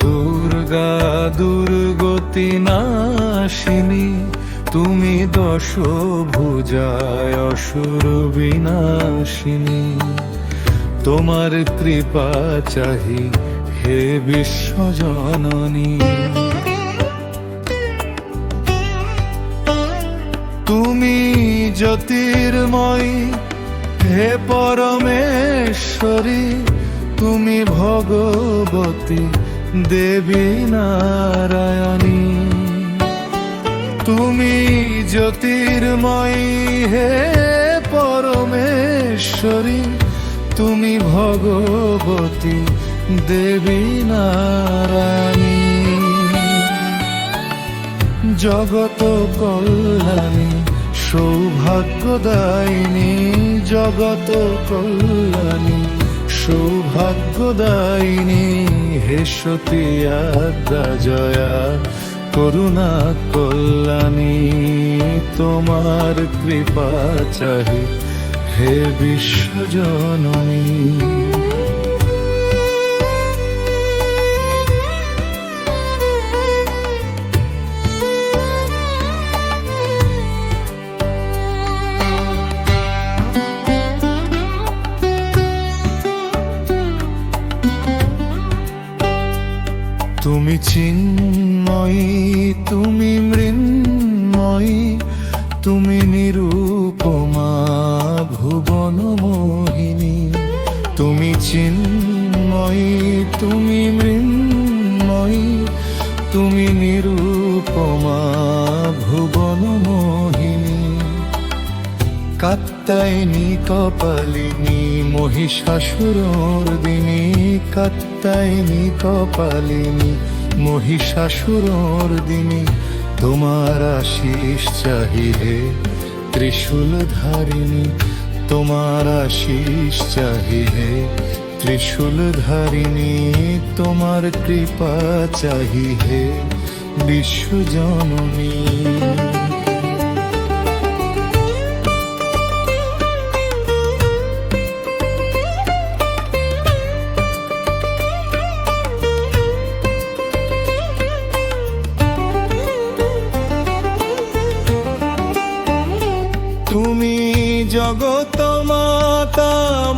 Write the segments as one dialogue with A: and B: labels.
A: দুর্গা দুর্গতি নাশিনী, তুমি দশভুজায় অসুর বিনাশিনী। তোমার কৃপা চাহি হে বিশ্বজননী। তুমি জ্যোতির্ময়ী হে পরমেশ্বরী, তুমি ভগবতী দেবী নারায়ণী। তুমি জ্যোতির্ময়ী হে পরমেশ্বরী, তুমি ভগবতী দেবী নারায়ণী। জগত কল্যাণী সৌভাগ্যদায়িনী, জগত কল্যাণী সৌভাগ্যদায়িনী। হে সতী আদ্যা জয়া করুণা কল্যাণী, তোমার কৃপা চাহি হে বিশ্বজননী। তুমি চিন্ময়ী, তুমি মৃন্ময়ী, তুমি নিরূপমা ভুবন মোহিনী। তুমি চিন্ময়ী, তুমি মৃন্ময়ী, তুমি নিরূপমা ভুবন মোহিনী। কাত্যায়নী কপালিনী মহিষাসুরর্দিনী, কাত্যায়নী কপালিনী মহিষাসুরর্দিনী। তোমার আশিস চাহি হে ত্রিশূলধারিণী, তোমার আশিস চাহি হে ত্রিশূলধারিণী। তোমার কৃপা চাহি হে বিশ্বজননী। তুমি জগত মাতা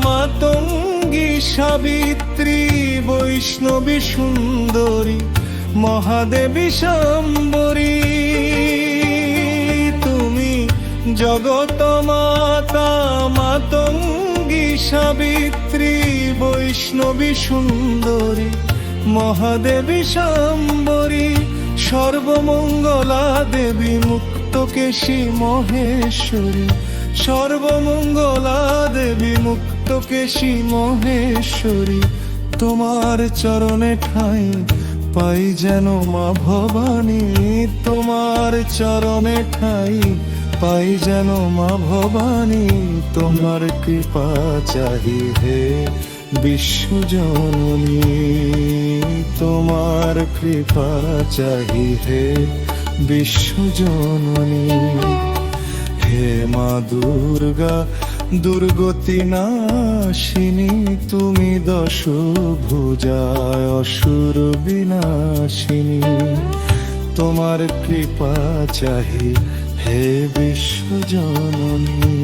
A: মাতঙ্গী সাবিত্রী, বৈষ্ণবী সুন্দরী মহাদেবী শাম্বরী। তুমি জগত মাতা মাতঙ্গী সাবিত্রী, বৈষ্ণবী সুন্দরী মহাদেবী শাম্বরী। সর্বমঙ্গলা দেবী মুক্তকেশী মহেশ্বরী, সর্বমঙ্গলা দেবী মুক্তকেশী মহেশ্বরী। তোমার চরণে ঠাঁই পাই যেন মা ভবানী, তোমার চরণে ঠাঁই পাই যেন মা ভবানী। তোমার কৃপা চাহি হে বিশ্বজননী, তোমার কৃপা চাহি হে বিশ্বজননী। হে মা দুর্গা দুর্গতি নাশিনী, তুমি দশভুজায় অসুর বিনাশিনী। তোমার কৃপা চাহি হে বিশ্বজননী।